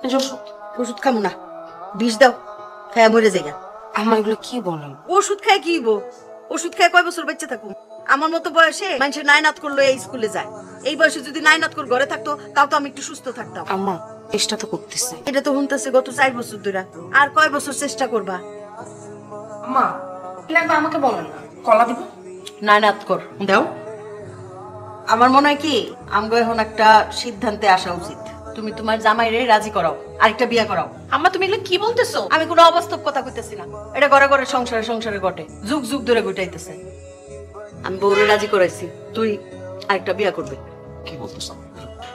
ওষুধ খামু না, বিষ দাও, খায়া মরে যাই। আম্মা এগুলো কি বলেন? ওষুধ খায় কি হইব? ওষুধ খায় কয় বছর বাচ্চা থাকুন? আমার মতো বয়সে মানুষের নাইনাত করলো এই স্কুলে যায়। এই বয়সে যদি নাইনাত করে ঘরে থাকতো তাও তো আমি একটু সুস্থ থাকতাম। আম্মা চেষ্টা তো করতেছে। এটা তো শুনতেছে গত 4 বছর ধরে। আর কয় বছর চেষ্টা করবা? আম্মা একবার আমাকে বলেন না, কলা দিব? নাইনাত কর দাও। আমার মনে হয় কি আমগো এখন একটা সিদ্ধান্তে আসা উচিত। তুমি তোমার জামাইরে রাজি করাও, আরেকটা বিয়া করাও। আম্মা তুমি এগুলো কি বলতেছো? আমি কোনো অবাস্তব কথা কইতেছি না, এটা ঘরে ঘরে সংসারে সংসারে ঘটে, যুগ যুগ ধরে ঘটাইতেছে। আমি বউরে রাজি করাইছি, তুই আরেকটা বিয়া করবে। কি বলতেছ?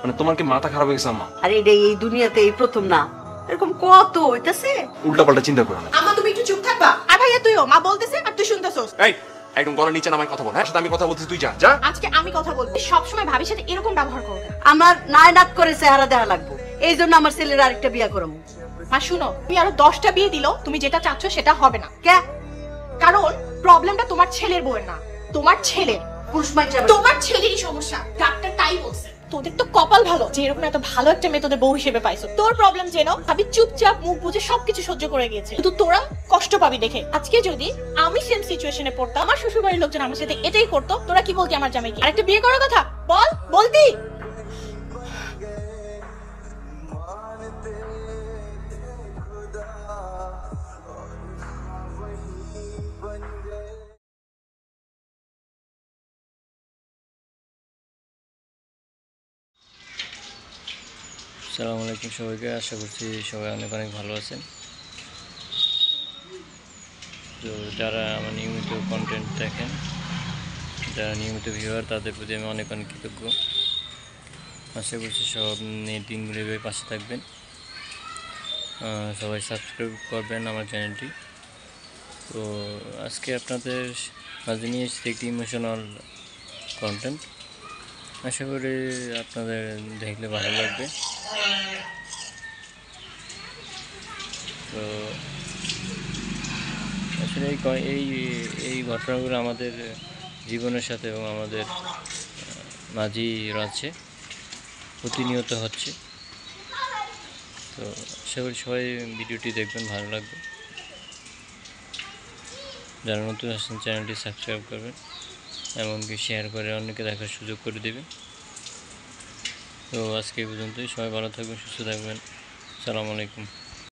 মানে তোমার কি মাথা খারাপ হয়ে গেছে আম্মা? আরে এটা এই দুনিয়াতে এই প্রথম না, এরকম কত হইতাছে। উল্টা পাল্টা চিন্তা করো না। আম্মা তুমি একটু চুপ থাকবা। আর ভাইয়া তুইও, মা বলতেছে আর তুই শুনতেছস। এই একদম গলার নিচে নামায় কথা বল। হ্যাঁ সাথে আমি কথা বলতেছি, তুই যা যা। আজকে আমি কথা বলবো, সবসময় ভাবির সাথে এরকম ব্যবহার করবে। আমার নায়নাত করে চেহারা দেখা লাগবো, এই জন্য আমার ছেলের আরেকটা বিয়া করাবো। মা শুনো, তুমি আরো 10টা বিয়ে দিলো, তুমি যেটা চাচ্ছ সেটা হবে না। কে? কারণ প্রবলেমটা তোমার ছেলের বউয়ের না, তোমার ছেলের। পুরুষ মাইয়া তোমার ছেলেরই সমস্যা, ডাক্তার তাই বলছে। তোদের তো কপাল ভালো যে এরকম এত ভালো একটা মেয়ে তোদের বউ হিসেবে পাইছো। তোর প্রবলেম যেন ভাবি চুপচাপ মুখ বুঝে সবকিছু সহ্য করে গিয়েছে, কিন্তু তোরা কষ্ট পাবি দেখে। আজকে যদি আমি সেম সিচুয়েশনে পড়তাম, আমার শ্বশুর বাড়ির লোকজন আমার সাথে এটাই করতো, তোরা কি বলতি আমার জামাইকে? আরেকটা বিয়ে করার কথা বল, বলতি? আসসালামু আলাইকুম সবাইকে, আশা করছি সবাই অনেক অনেক ভালো আছেন। তো যারা আমার নিয়মিত কন্টেন্ট দেখেন, যারা নিয়মিত ভিউয়ার, তাদের প্রতি আমি অনেক অনেক কৃতজ্ঞ। আশা করছি সব দিনগুলো এভাবে পাশে থাকবেন, সবাই সাবস্ক্রাইব করবেন আমার চ্যানেলটি। তো আজকে আপনাদের মাঝে নিয়ে এসেছি একটি ইমোশনাল কন্টেন্ট, আশা করি আপনাদের দেখলে ভালো লাগবে। তো আসলে এই ঘটনাগুলো আমাদের জীবনের সাথে এবং আমাদের মাঝেই রয়েছে, প্রতিনিয়ত হচ্ছে। তো আশা করি সবাই ভিডিওটি দেখবেন, ভালো লাগবে। যারা নতুন আসছেন চ্যানেলটি সাবস্ক্রাইব করবেন, এমনকি শেয়ার করে অন্যকে দেখার সুযোগ করে দেবেন। তো আজকে এই পর্যন্তই, সবাই ভালো থাকবেন, সুস্থ থাকবেন। আসসালামু আলাইকুম।